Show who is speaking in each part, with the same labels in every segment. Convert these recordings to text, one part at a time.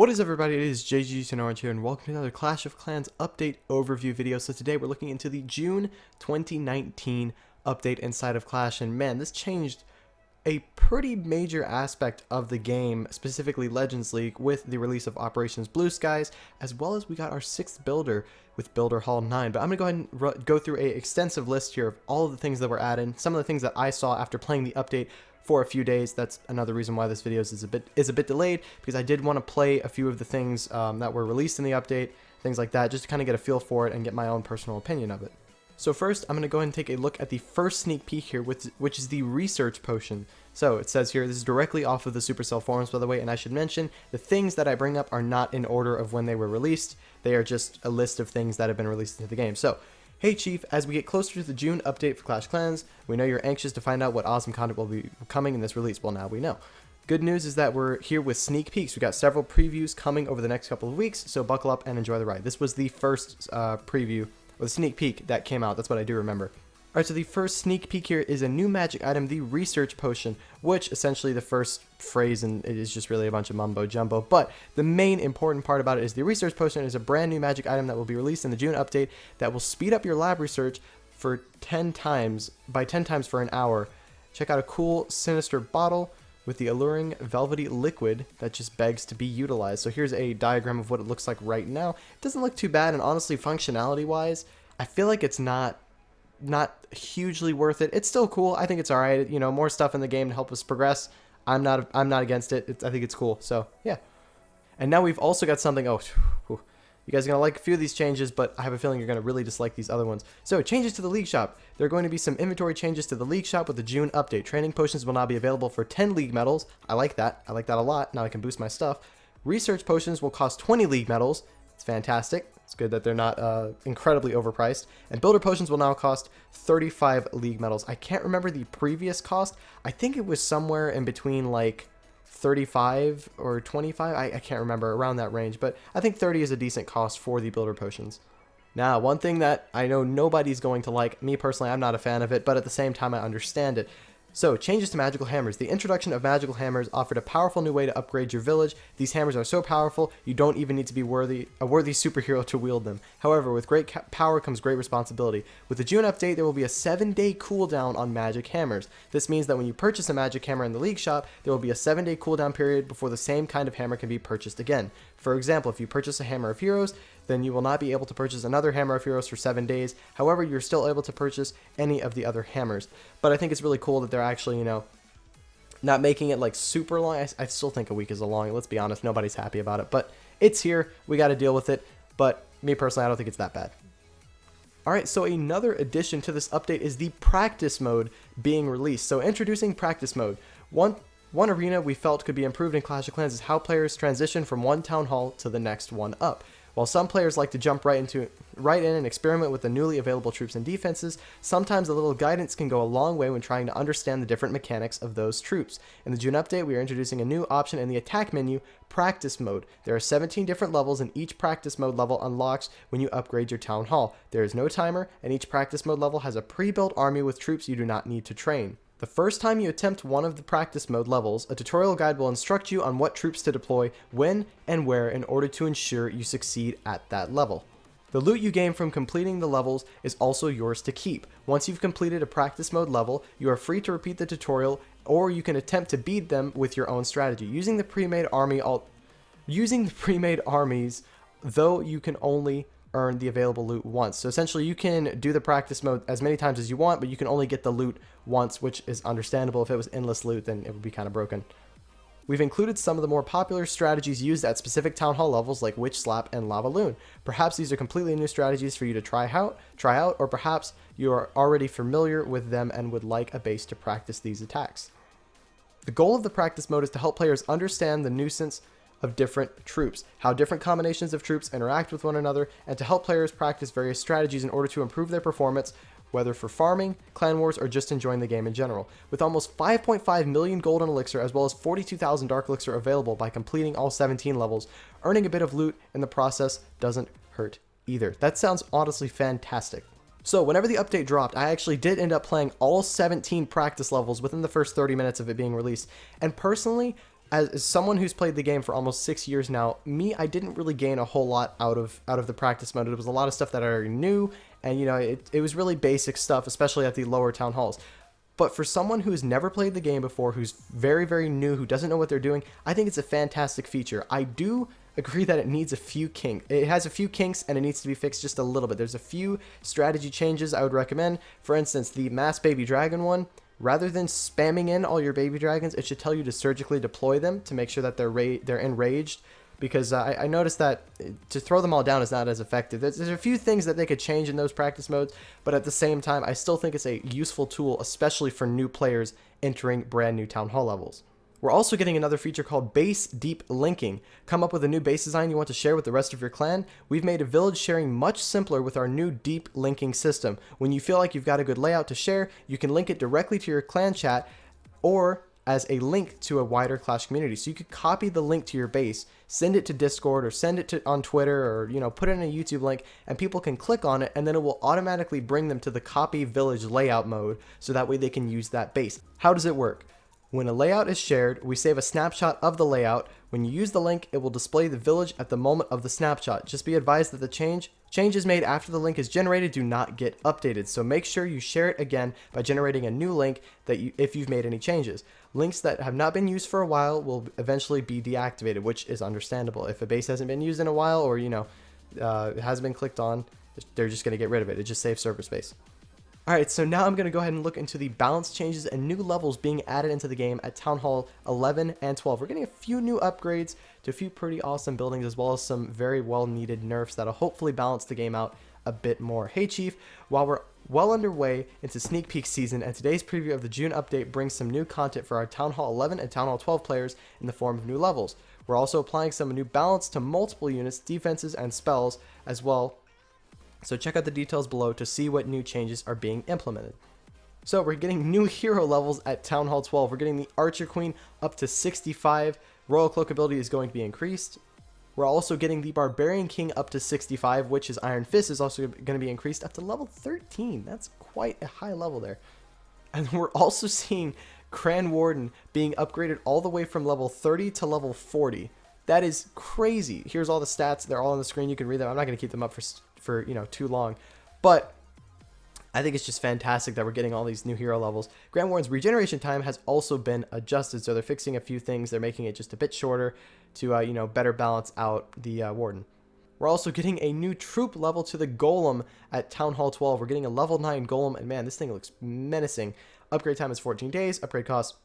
Speaker 1: What is everybody, it is JG here, and welcome to another Clash of Clans update overview video. So today we're looking into the June 2019 update inside of Clash, and man, this changed a pretty major aspect of the game, specifically Legends League, with the release of Operations Blue Skies, as well as we got our 6th builder with Builder Hall 9. But I'm going to go ahead and go through an extensive list here of all of the things that were added, some of the things that I saw after playing the update for a few days. That's another reason why this video is a bit delayed, because I did want to play a few of the things that were released in the update, things like that, just to kind of get a feel for it and get my own personal opinion of it. So first, I'm going to go ahead and take a look at the first sneak peek here, which is the research potion. So it says here, this is directly off of the Supercell forums, by the way, and I should mention, the things that I bring up are not in order of when they were released. They are just a list of things that have been released into the game. So, hey Chief, as we get closer to the June update for Clash Clans, we know you're anxious to find out what awesome content will be coming in this release. Well, now we know. Good news is that we're here with sneak peeks. We got several previews coming over the next couple of weeks, so buckle up and enjoy the ride. This was the first preview, or the sneak peek that came out. That's what I do remember. Alright, so the first sneak peek here is a new magic item, the Research Potion, which essentially the first phrase, and it is just really a bunch of mumbo jumbo, but the main important part about it is the Research Potion is a brand new magic item that will be released in the June update that will speed up your lab research for 10 times for an hour. Check out a cool, sinister bottle with the alluring velvety liquid that just begs to be utilized. So here's a diagram of what it looks like right now. It doesn't look too bad, and honestly, functionality wise, I feel like it's not hugely worth it. It's still cool. I think it's all right. You know, more stuff in the game to help us progress. I'm not against it. I think it's cool. So yeah. And now we've also got something. Oh, whew. You guys are gonna like a few of these changes, but I have a feeling you're gonna really dislike these other ones. So changes to the League Shop. There are going to be some inventory changes to the League Shop with the June update. Training potions will now be available for 10 League medals. I like that. I like that a lot. Now I can boost my stuff. Research potions will cost 20 League medals. It's fantastic. It's good that they're not incredibly overpriced. And builder potions will now cost 35 League medals. I can't remember the previous cost. I think it was somewhere in between like 35 or 25. I can't remember, around that range. But I think 30 is a decent cost for the builder potions. Now, one thing that I know nobody's going to like, me personally, I'm not a fan of it, but at the same time I understand it. So, changes to magical hammers. The introduction of magical hammers offered a powerful new way to upgrade your village. These hammers are so powerful, you don't even need to be a worthy superhero to wield them. However, with great power comes great responsibility. With the June update, there will be a 7-day cooldown on magic hammers. This means that when you purchase a magic hammer in the League Shop, there will be a 7-day cooldown period before the same kind of hammer can be purchased again. For example, if you purchase a Hammer of Heroes, then you will not be able to purchase another Hammer of Heroes for 7 days. However, you're still able to purchase any of the other hammers. But I think it's really cool that they're actually, you know, not making it like super long. I still think a week is a long. Let's be honest, nobody's happy about it. But it's here. We got to deal with it. But me personally, I don't think it's that bad. Alright, so another addition to this update is the practice mode being released. So introducing practice mode. One arena we felt could be improved in Clash of Clans is how players transition from one town hall to the next one up. While some players like to jump right in and experiment with the newly available troops and defenses, sometimes a little guidance can go a long way when trying to understand the different mechanics of those troops. In the June update, we are introducing a new option in the attack menu, Practice Mode. There are 17 different levels, and each Practice Mode level unlocks when you upgrade your town hall. There is no timer, and each Practice Mode level has a pre-built army with troops you do not need to train. The first time you attempt one of the practice mode levels, a tutorial guide will instruct you on what troops to deploy, when, and where in order to ensure you succeed at that level. The loot you gain from completing the levels is also yours to keep. Once you've completed a practice mode level, you are free to repeat the tutorial, or you can attempt to beat them with your own strategy. Using the pre-made armies, though, you can only earn the available loot once. So essentially you can do the practice mode as many times as you want, but you can only get the loot once, which is understandable. If it was endless loot, then it would be kind of broken. We've included some of the more popular strategies used at specific town hall levels like Witch Slap and Lava Loon. Perhaps these are completely new strategies for you to try out, or perhaps you are already familiar with them and would like a base to practice these attacks. The goal of the practice mode is to help players understand the nuisance of different troops, how different combinations of troops interact with one another, and to help players practice various strategies in order to improve their performance, whether for farming, clan wars, or just enjoying the game in general. With almost 5.5 million golden elixir as well as 42,000 dark elixir available by completing all 17 levels, earning a bit of loot in the process doesn't hurt either. That sounds honestly fantastic. So whenever the update dropped, I actually did end up playing all 17 practice levels within the first 30 minutes of it being released, and personally, as someone who's played the game for almost 6 years now, I didn't really gain a whole lot out of the practice mode. It was a lot of stuff that I already knew, and it was really basic stuff, especially at the lower town halls. But for someone who's never played the game before, who's very, very new, who doesn't know what they're doing, I think it's a fantastic feature. I do agree that it needs a few kinks. It has a few kinks, and it needs to be fixed just a little bit. There's a few strategy changes I would recommend. For instance, the mass baby dragon one, rather than spamming in all your baby dragons, it should tell you to surgically deploy them to make sure that they're enraged. Because I noticed that to throw them all down is not as effective. There's a few things that they could change in those practice modes, but at the same time, I still think it's a useful tool, especially for new players entering brand new Town Hall levels. We're also getting another feature called Base Deep Linking. Come up with a new base design you want to share with the rest of your clan? We've made village sharing much simpler with our new deep linking system. When you feel like you've got a good layout to share, you can link it directly to your clan chat or as a link to a wider Clash community. So you could copy the link to your base, send it to Discord or send it on Twitter, or put it in a YouTube link, and people can click on it, and then it will automatically bring them to the copy village layout mode, so that way they can use that base. How does it work? When a layout is shared, we save a snapshot of the layout. When you use the link, it will display the village at the moment of the snapshot. Just be advised that the changes made after the link is generated do not get updated. So make sure you share it again by generating a new link if you've made any changes. Links that have not been used for a while will eventually be deactivated, which is understandable. If a base hasn't been used in a while, or it hasn't been clicked on, they're just going to get rid of it. It just saves server space. Alright, so now I'm going to go ahead and look into the balance changes and new levels being added into the game at Town Hall 11 and 12. We're getting a few new upgrades to a few pretty awesome buildings, as well as some very well needed nerfs that'll hopefully balance the game out a bit more. Hey Chief, while we're well underway into sneak peek season, and today's preview of the June update brings some new content for our Town Hall 11 and Town Hall 12 players in the form of new levels. We're also applying some new balance to multiple units, defenses, and spells as well. So check out the details below to see what new changes are being implemented. So we're getting new hero levels at Town Hall 12. We're getting the Archer Queen up to 65. Royal Cloak ability is going to be increased. We're also getting the Barbarian King up to 65, which is Iron Fist is also going to be increased up to level 13. That's quite a high level there. And we're also seeing Cran Warden being upgraded all the way from level 30 to level 40. That is crazy. Here's all the stats. They're all on the screen. You can read them. I'm not going to keep them up for too long, but I think it's just fantastic that we're getting all these new hero levels. Grand Warden's regeneration time has also been adjusted, so they're fixing a few things. They're making it just a bit shorter to better balance out the Warden. We're also getting a new troop level to the Golem at Town Hall 12. We're getting a level 9 Golem, and man, this thing looks menacing. Upgrade time is 14 days. Upgrade cost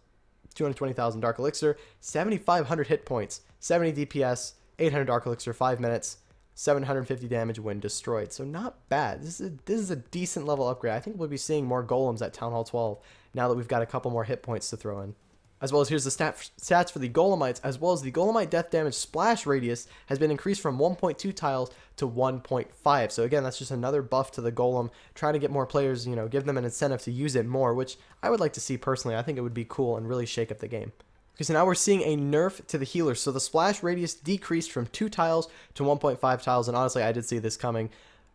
Speaker 1: 220,000 Dark Elixir, 7,500 hit points, 70 DPS, 800 Dark Elixir, 5 minutes. 750 damage when destroyed. So not bad. This is a decent level upgrade. I think we'll be seeing more golems at Town Hall 12 now that we've got a couple more hit points to throw in. As well as here's the stats for the Golemites, as well as the Golemite death damage splash radius has been increased from 1.2 tiles to 1.5. So again, that's just another buff to the Golem, trying to get more players, give them an incentive to use it more, which I would like to see personally. I think it would be cool and really shake up the game. Okay, so now we're seeing a nerf to the healers. So the splash radius decreased from 2 tiles to 1.5 tiles, and honestly, I did see this coming.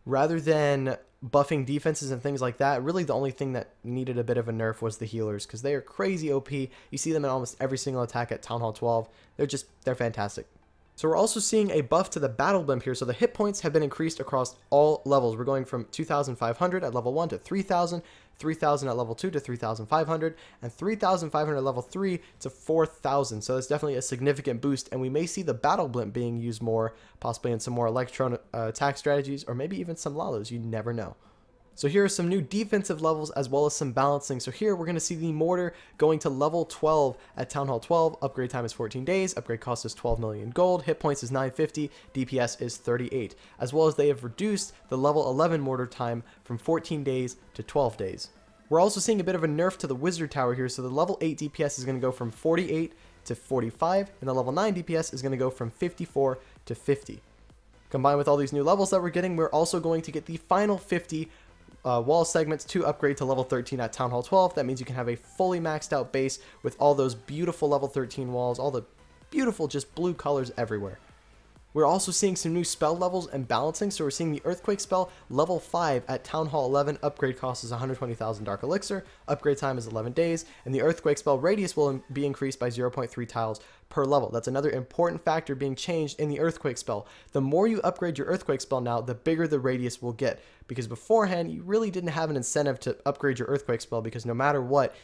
Speaker 1: Rather than buffing defenses and things like that, really the only thing that needed a bit of a nerf was the healers, because they are crazy OP. You see them in almost every single attack at Town Hall 12. They're fantastic. So we're also seeing a buff to the battle blimp here. So the hit points have been increased across all levels. We're going from 2,500 at level 1 to 3,000, 3,000 at level 2 to 3,500, and 3,500 at level 3 to 4,000. So that's definitely a significant boost, and we may see the battle blimp being used more, possibly in some more electron attack strategies, or maybe even some Lalos. You never know. So here are some new defensive levels as well as some balancing. So here we're going to see the mortar going to level 12 at Town Hall 12. Upgrade time is 14 days. Upgrade cost is 12 million gold. Hit points is 950. DPS is 38. As well as they have reduced the level 11 mortar time from 14 days to 12 days. We're also seeing a bit of a nerf to the wizard tower here. So the level 8 DPS is going to go from 48 to 45. And the level 9 DPS is going to go from 54 to 50. Combined with all these new levels that we're getting, we're also going to get the final 50 wall segments to upgrade to level 13 at Town Hall 12. That means you can have a fully maxed out base with all those beautiful level 13 walls, all the beautiful just blue colors everywhere. We're also seeing some new spell levels and balancing. So we're seeing the Earthquake spell level 5 at Town Hall 11. Upgrade cost is 120,000 Dark Elixir. Upgrade time is 11 days. And the Earthquake spell radius will be increased by 0.3 tiles per level. That's another important factor being changed in the Earthquake spell. The more you upgrade your Earthquake spell now, the bigger the radius will get. Because beforehand, you really didn't have an incentive to upgrade your Earthquake spell, because no matter what,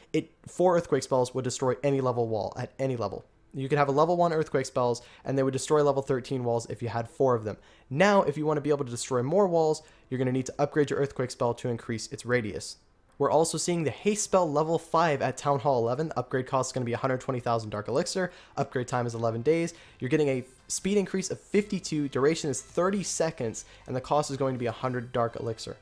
Speaker 1: 4 Earthquake spells would destroy any level wall at any level. You could have a level 1 Earthquake spells, and they would destroy level 13 walls if you had 4 of them. Now, if you want to be able to destroy more walls, you're going to need to upgrade your Earthquake spell to increase its radius. We're also seeing the Haste spell level 5 at Town Hall 11. The upgrade cost is going to be 120,000 Dark Elixir. Upgrade time is 11 days. You're getting a speed increase of 52, duration is 30 seconds, and the cost is going to be 100 Dark Elixir.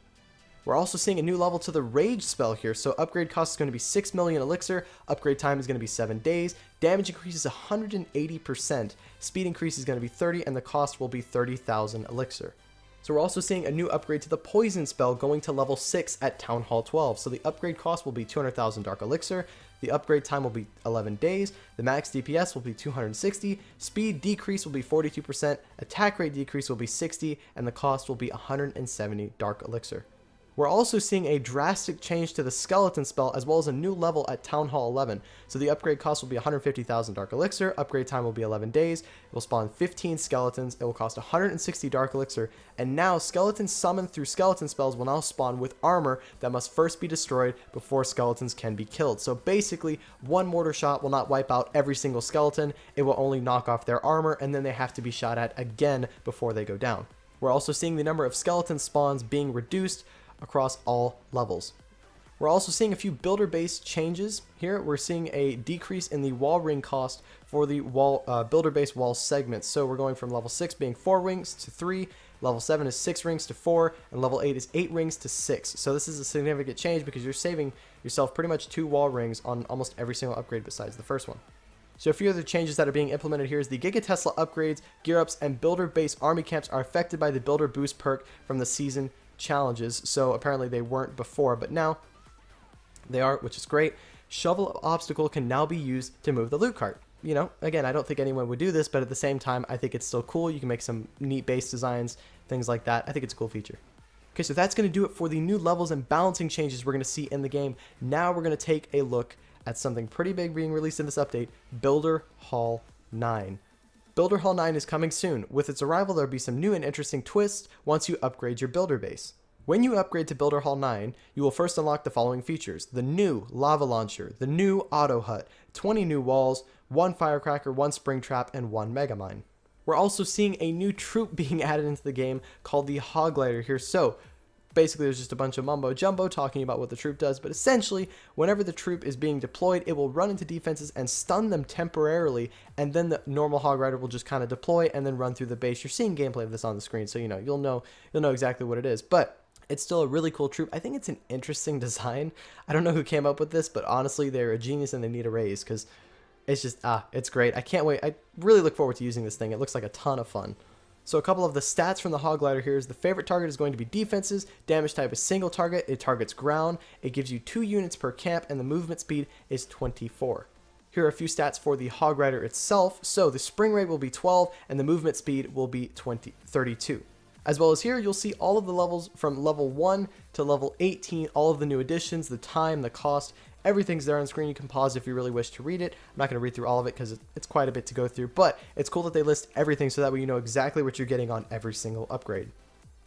Speaker 1: We're also seeing a new level to the Rage spell here. So upgrade cost is going to be 6 million Elixir. Upgrade time is going to be 7 days. Damage increases 180%. Speed increase is going to be 30, and the cost will be 30,000 Elixir. So we're also seeing a new upgrade to the Poison spell going to level 6 at Town Hall 12. So the upgrade cost will be 200,000 Dark Elixir. The upgrade time will be 11 days. The max DPS will be 260. Speed decrease will be 42%. Attack rate decrease will be 60, and the cost will be 170 Dark Elixir. We're also seeing a drastic change to the Skeleton spell, as well as a new level at Town Hall 11. So the upgrade cost will be 150,000 Dark Elixir. Upgrade time will be 11 days. It will spawn 15 skeletons. It will cost 160 Dark Elixir. And now skeletons summoned through skeleton spells will now spawn with armor that must first be destroyed before skeletons can be killed. So basically, one mortar shot will not wipe out every single skeleton. It will only knock off their armor, and then they have to be shot at again before they go down. We're also seeing the number of skeleton spawns being reduced across all levels. We're also seeing a few builder-based changes here. We're seeing a decrease in the wall ring cost for the builder-based wall segments. So we're going from level 6 being 4 rings to 3, level 7 is 6 rings to 4, and level 8 is 8 rings to 6. So this is a significant change because you're saving yourself pretty much 2 wall rings on almost every single upgrade besides the first one. So a few other changes that are being implemented here is the Giga Tesla upgrades, gear ups, and builder-based army camps are affected by the builder boost perk from the season challenges. So apparently they weren't before, but now they are, which is great. Shovel obstacle can now be used to move the loot cart. You know, again, I don't think anyone would do this, but at the same time, I think it's still cool. You can make some neat base designs, things like that. I think it's a cool feature. Okay, so that's going to do it for the new levels and balancing changes we're going to see in the game. Now we're going to take a look at something pretty big being released in this update, Builder Hall 9. Builder Hall 9 is coming soon. With its arrival, there'll be some new and interesting twists once you upgrade your builder base. When you upgrade to Builder Hall 9, you will first unlock the following features: the new lava launcher, the new auto hut, 20 new walls, 1 firecracker, 1 spring trap, and 1 mega mine. We're also seeing a new troop being added into the game called the Hog Glider here. So basically, there's just a bunch of mumbo jumbo talking about what the troop does, but essentially, whenever the troop is being deployed, it will run into defenses and stun them temporarily, and then the normal Hog Rider will just kind of deploy and then run through the base. You're seeing gameplay of this on the screen, so you'll know exactly what it is. But it's still a really cool troop. I think it's an interesting design. I don't know who came up with this, but honestly, they're a genius and they need a raise because it's just it's great. I can't wait. I really look forward to using this thing. It looks like a ton of fun. So a couple of the stats from the Hog Glider here is the favorite target is going to be defenses, damage type is single target, it targets ground, it gives you 2 units per camp, and the movement speed is 24. Here are a few stats for the Hog Rider itself. So the spring rate will be 12, and the movement speed will be 32. As well as here, you'll see all of the levels from level 1 to level 18, all of the new additions, the time, the cost, everything's there on screen. You can pause if you really wish to read it. I'm not going to read through all of it because it's quite a bit to go through, but it's cool that they list everything so that way you know exactly what you're getting on every single upgrade.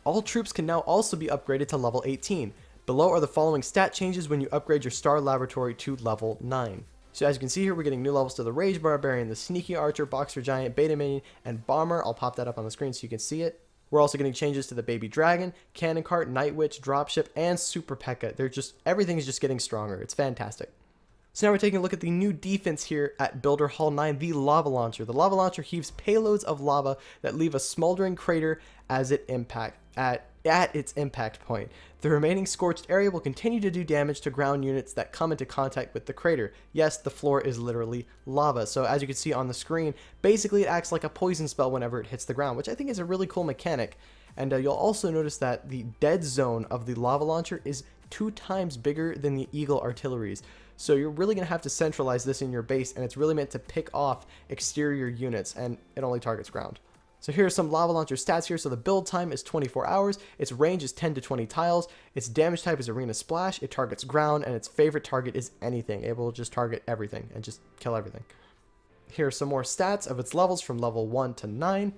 Speaker 1: All troops can now also be upgraded to level 18. Below are the following stat changes when you upgrade your Star Laboratory to level 9. So as you can see here, we're getting new levels to the Rage Barbarian, the Sneaky Archer, Boxer Giant, Beta Minion, and Bomber. I'll pop that up on the screen so you can see it. We're also getting changes to the Baby Dragon, Cannon Cart, Night Witch, Dropship, and Super P.E.K.K.A. Everything is just getting stronger. It's fantastic. So now we're taking a look at the new defense here at Builder Hall 9, the Lava Launcher. The Lava Launcher heaves payloads of lava that leave a smoldering crater as it at its impact point. The remaining scorched area will continue to do damage to ground units that come into contact with the crater. Yes, the floor is literally lava. So as you can see on the screen, basically it acts like a poison spell whenever it hits the ground, which I think is a really cool mechanic. And you'll also notice that the dead zone of the lava launcher is 2 times bigger than the Eagle artilleries. So you're really going to have to centralize this in your base, and it's really meant to pick off exterior units, and it only targets ground. So here are some lava launcher stats here. So the build time is 24 hours, its range is 10 to 20 tiles, its damage type is arena splash, it targets ground, and its favorite target is anything. It will just target everything and just kill everything. Here are some more stats of its levels from level 1 to 9.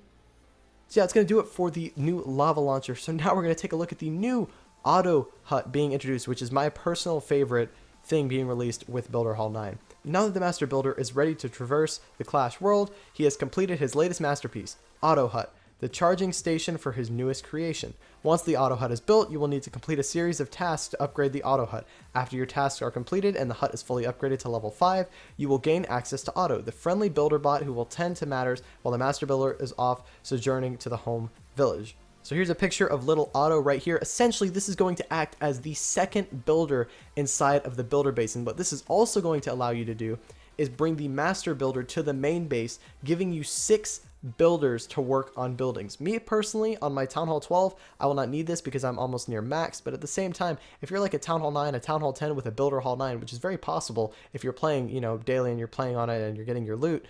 Speaker 1: So yeah, it's going to do it for the new lava launcher. So now we're going to take a look at the new auto hut being introduced, which is my personal favorite thing being released with Builder Hall 9. Now that the Master Builder is ready to traverse the Clash world, he has completed his latest masterpiece, Auto Hut, the charging station for his newest creation. Once the Auto Hut is built, you will need to complete a series of tasks to upgrade the Auto Hut. After your tasks are completed and the hut is fully upgraded to level 5, you will gain access to Auto, the friendly builder bot who will tend to matters while the Master Builder is off sojourning to the home village. So here's a picture of little Auto right here. Essentially, this is going to act as the second builder inside of the builder base. And what this is also going to allow you to do is bring the Master Builder to the main base, giving you 6 builders to work on buildings. Me personally, on my Town Hall 12, I will not need this because I'm almost near max, but at the same time, if you're like a Town Hall 9, a Town Hall 10 with a Builder Hall 9, which is very possible if you're playing, daily and you're playing on it and you're getting your loot,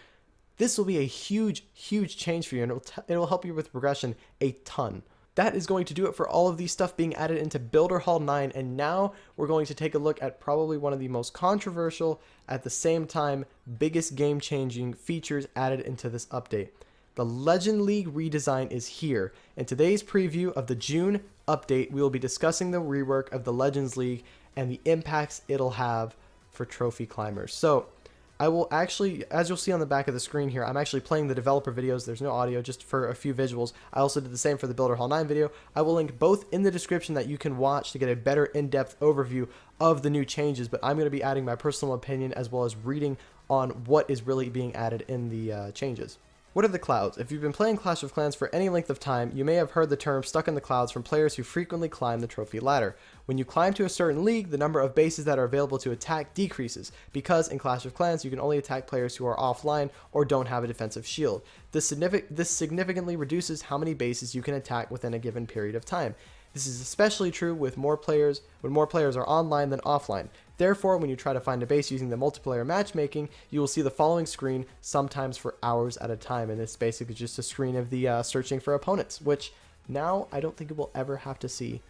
Speaker 1: this will be a huge, huge change for you, and it will help you with progression a ton. That is going to do it for all of these stuff being added into Builder Hall 9, and now we're going to take a look at probably one of the most controversial, at the same time, biggest game-changing features added into this update. The Legend League redesign is here. In today's preview of the June update, we will be discussing the rework of the Legends League and the impacts it'll have for trophy climbers. So I will actually, as you'll see on the back of the screen here, I'm actually playing the developer videos. There's no audio, just for a few visuals. I also did the same for the Builder Hall 9 video. I will link both in the description that you can watch to get a better in-depth overview of the new changes, but I'm going to be adding my personal opinion as well as reading on what is really being added in the changes. What are the clouds? If you've been playing Clash of Clans for any length of time, you may have heard the term stuck in the clouds from players who frequently climb the trophy ladder. When you climb to a certain league, the number of bases that are available to attack decreases, because in Clash of Clans you can only attack players who are offline or don't have a defensive shield. This significantly reduces how many bases you can attack within a given period of time. This is especially true with when more players are online than offline. Therefore, when you try to find a base using the multiplayer matchmaking, you will see the following screen, sometimes for hours at a time. And it's basically just a screen of the searching for opponents, which now I don't think it will ever have to see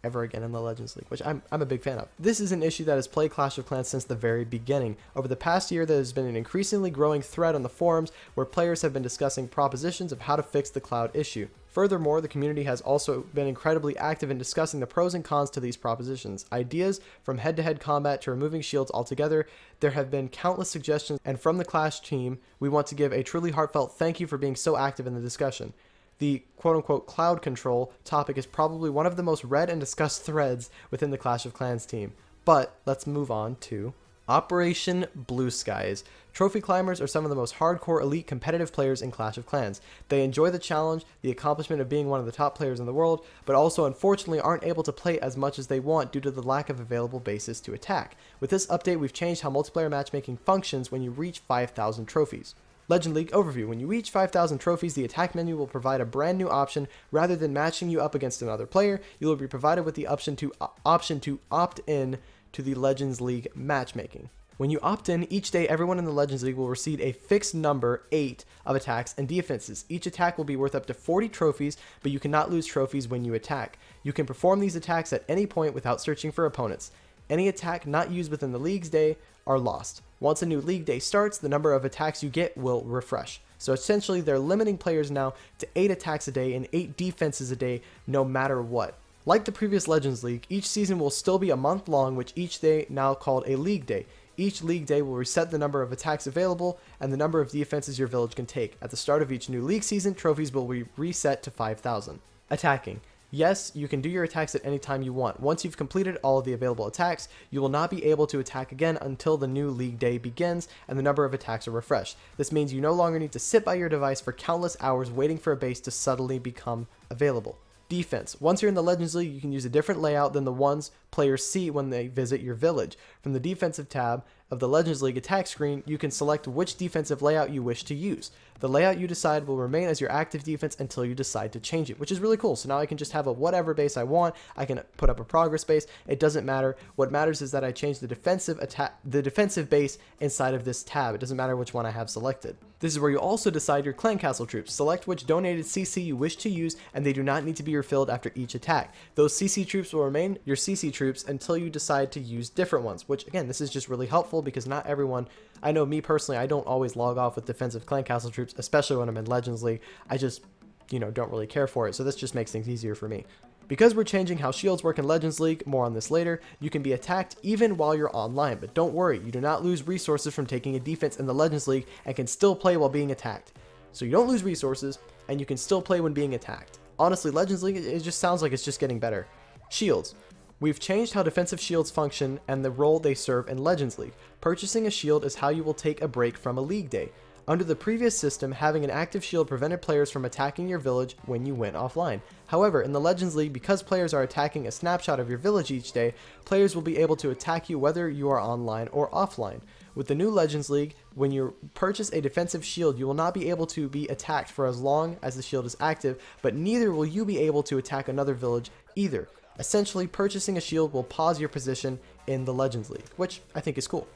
Speaker 1: ever again in the Legends League, which I'm a big fan of. This is an issue that has plagued Clash of Clans since the very beginning. Over the past year, there has been an increasingly growing thread on the forums where players have been discussing propositions of how to fix the cloud issue. Furthermore, the community has also been incredibly active in discussing the pros and cons to these propositions. Ideas from head-to-head combat to removing shields altogether. There have been countless suggestions, and from the Clash team, we want to give a truly heartfelt thank you for being so active in the discussion. The quote-unquote cloud control topic is probably one of the most read and discussed threads within the Clash of Clans team. But let's move on to Operation Blue Skies. Trophy climbers are some of the most hardcore elite competitive players in Clash of Clans. They enjoy the challenge, the accomplishment of being one of the top players in the world, but also unfortunately aren't able to play as much as they want due to the lack of available bases to attack. With this update, we've changed how multiplayer matchmaking functions when you reach 5,000 trophies. Legend League overview. When you reach 5,000 trophies, the attack menu will provide a brand new option. Rather than matching you up against another player, you will be provided with the option to opt in to the Legends League matchmaking. When you opt in, each day everyone in the Legends League will receive a fixed number, 8, of attacks and defenses. Each attack will be worth up to 40 trophies, but you cannot lose trophies when you attack. You can perform these attacks at any point without searching for opponents. Any attack not used within the league's day are lost. Once a new league day starts, the number of attacks you get will refresh. So essentially, they're limiting players now to 8 attacks a day and 8 defenses a day, no matter what. Like the previous Legends League, each season will still be a month long, which each day now called a league day. Each league day will reset the number of attacks available and the number of defenses your village can take. At the start of each new league season, trophies will be reset to 5,000. Attacking. Yes, you can do your attacks at any time you want. Once you've completed all of the available attacks, you will not be able to attack again until the new league day begins and the number of attacks are refreshed. This means you no longer need to sit by your device for countless hours waiting for a base to suddenly become available. Defense. Once you're in the Legends League, you can use a different layout than the ones players see when they visit your village. From the defensive tab of the Legends League attack screen, you can select which defensive layout you wish to use. The layout you decide will remain as your active defense until you decide to change it, which is really cool. So now I can just have a whatever base I want. I can put up a progress base. It doesn't matter. What matters is that I change the defensive base inside of this tab. It doesn't matter which one I have selected. This is where you also decide your clan castle troops. Select which donated CC you wish to use, and they do not need to be refilled after each attack. Those CC troops will remain your CC troops until you decide to use different ones, which again, this is just really helpful because not everyone, I know me personally, I don't always log off with defensive clan castle troops, especially when I'm in Legends League. I just, don't really care for it, so this just makes things easier for me. Because we're changing how shields work in Legends League, more on this later, you can be attacked even while you're online, but don't worry, you do not lose resources from taking a defense in the Legends League and can still play while being attacked. So you don't lose resources, and you can still play when being attacked. Honestly, Legends League, it just sounds like it's just getting better. Shields. We've changed how defensive shields function and the role they serve in Legends League. Purchasing a shield is how you will take a break from a league day. Under the previous system, having an active shield prevented players from attacking your village when you went offline. However, in the Legends League, because players are attacking a snapshot of your village each day, players will be able to attack you whether you are online or offline. With the new Legends League, when you purchase a defensive shield, you will not be able to be attacked for as long as the shield is active, but neither will you be able to attack another village either. Essentially, purchasing a shield will pause your position in the Legends League, which I think is cool.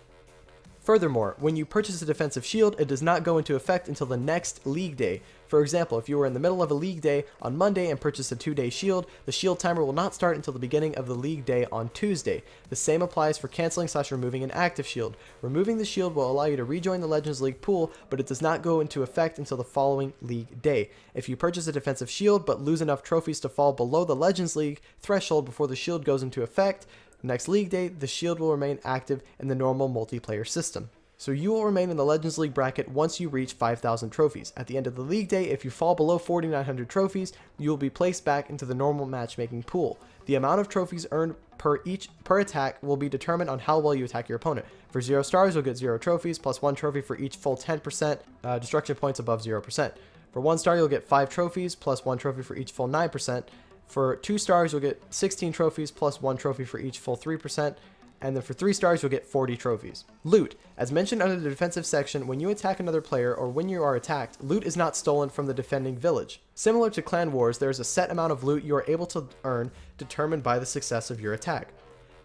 Speaker 1: Furthermore, when you purchase a defensive shield, it does not go into effect until the next league day. For example, if you were in the middle of a league day on Monday and purchased a 2-day shield, the shield timer will not start until the beginning of the league day on Tuesday. The same applies for canceling/removing an active shield. Removing the shield will allow you to rejoin the Legends League pool, but it does not go into effect until the following league day. If you purchase a defensive shield but lose enough trophies to fall below the Legends League threshold before the shield goes into effect, next league day, the shield will remain active in the normal multiplayer system. So you will remain in the Legends League bracket once you reach 5,000 trophies. At the end of the league day, if you fall below 4,900 trophies, you will be placed back into the normal matchmaking pool. The amount of trophies earned per attack will be determined on how well you attack your opponent. For 0 stars, you'll get 0 trophies, plus 1 trophy for each full 10% destruction points above 0%. For 1 star, you'll get 5 trophies, plus 1 trophy for each full 9%. For 2 stars, you'll get 16 trophies, plus 1 trophy for each full 3%. And then for 3 stars, you'll get 40 trophies. Loot. As mentioned under the defensive section, when you attack another player or when you are attacked, loot is not stolen from the defending village. Similar to Clan Wars, there is a set amount of loot you are able to earn determined by the success of your attack.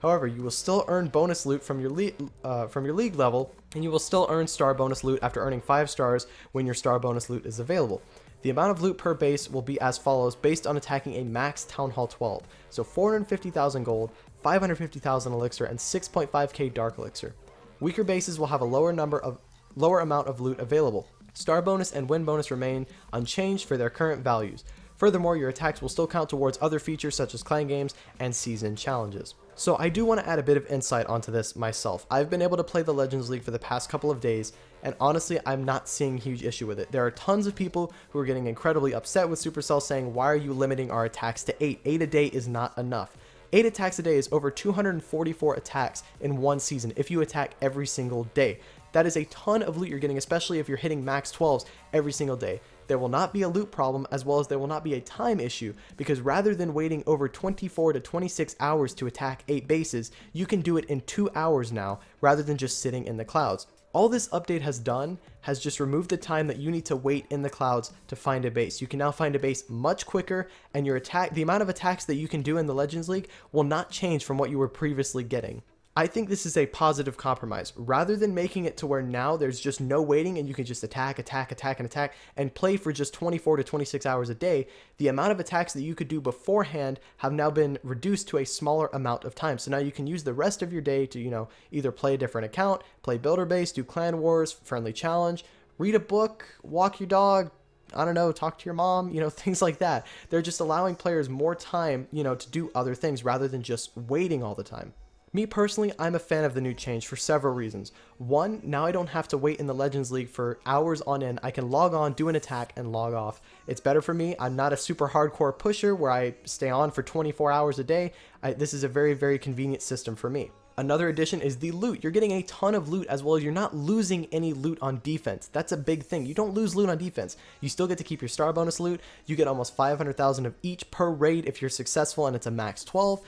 Speaker 1: However, you will still earn bonus loot from your league level, and you will still earn star bonus loot after earning 5 stars when your star bonus loot is available. The amount of loot per base will be as follows based on attacking a max Town Hall 12. So 450,000 gold, 550,000 elixir, and 6.5k dark elixir. Weaker bases will have a lower amount of loot available. Star bonus and win bonus remain unchanged for their current values. Furthermore, your attacks will still count towards other features such as clan games and season challenges. So I do want to add a bit of insight onto this myself. I've been able to play the Legends League for the past couple of days, and honestly, I'm not seeing a huge issue with it. There are tons of people who are getting incredibly upset with Supercell saying, why are you limiting our attacks to 8? 8 a day is not enough. 8 attacks a day is over 244 attacks in one season if you attack every single day. That is a ton of loot you're getting, especially if you're hitting max 12s every single day. There will not be a loot problem, as well as there will not be a time issue, because rather than waiting over 24 to 26 hours to attack 8 bases, you can do it in 2 hours now, rather than just sitting in the clouds. All this update has done has just removed the time that you need to wait in the clouds to find a base. You can now find a base much quicker, and the amount of attacks that you can do in the Legends League will not change from what you were previously getting. I think this is a positive compromise. Rather than making it to where now there's just no waiting and you can just attack, and play for just 24 to 26 hours a day, the amount of attacks that you could do beforehand have now been reduced to a smaller amount of time. So now you can use the rest of your day to, either play a different account, play builder base, do clan wars, friendly challenge, read a book, walk your dog, I don't know, talk to your mom, things like that. They're just allowing players more time, to do other things rather than just waiting all the time. Me personally, I'm a fan of the new change for several reasons. One, now I don't have to wait in the Legends League for hours on end. I can log on, do an attack, and log off. It's better for me. I'm not a super hardcore pusher where I stay on for 24 hours a day. This is a very, very convenient system for me. Another addition is the loot. You're getting a ton of loot, as well as you're not losing any loot on defense. That's a big thing. You don't lose loot on defense. You still get to keep your star bonus loot. You get almost 500,000 of each per raid if you're successful and it's a max 12.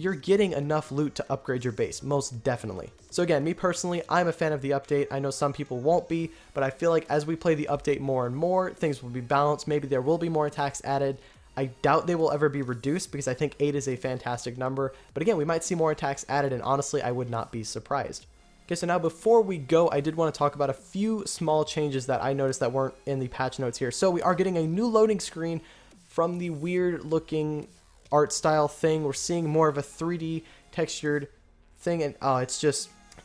Speaker 1: You're getting enough loot to upgrade your base, most definitely. So again, me personally, I'm a fan of the update. I know some people won't be, but I feel like as we play the update more and more, things will be balanced. Maybe there will be more attacks added. I doubt they will ever be reduced because I think 8 is a fantastic number. But again, we might see more attacks added, and honestly, I would not be surprised. Okay, so now before we go, I did want to talk about a few small changes that I noticed that weren't in the patch notes here. So we are getting a new loading screen from the weird looking art style thing. We're seeing more of a 3D textured thing, and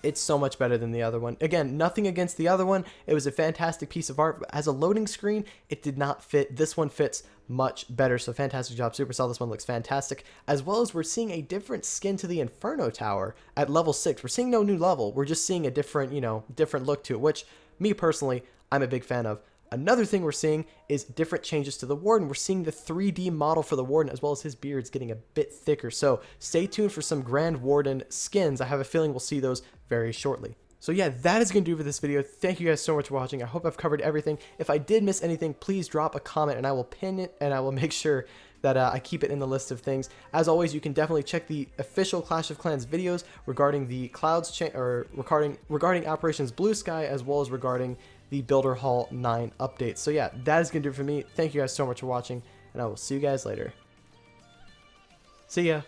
Speaker 1: it's so much better than the other one. Again, nothing against the other one. It was a fantastic piece of art, but as a loading screen, it did not fit. This one fits much better, so fantastic job, Supercell. This one looks fantastic, as well as we're seeing a different skin to the Inferno Tower at level 6. We're seeing no new level. We're just seeing a different, different look to it, which me personally, I'm a big fan of. Another thing we're seeing is different changes to the Warden. We're seeing the 3D model for the Warden, as well as his beard's getting a bit thicker. So stay tuned for some Grand Warden skins. I have a feeling we'll see those very shortly. So yeah, that is going to do for this video. Thank you guys so much for watching. I hope I've covered everything. If I did miss anything, please drop a comment and I will pin it, and I will make sure that I keep it in the list of things. As always, you can definitely check the official Clash of Clans videos regarding the clouds regarding Operations Blue Sky, as well as regarding the Builder Hall 9 updates. So yeah, that is going to do it for me. Thank you guys so much for watching, and I will see you guys later. See ya.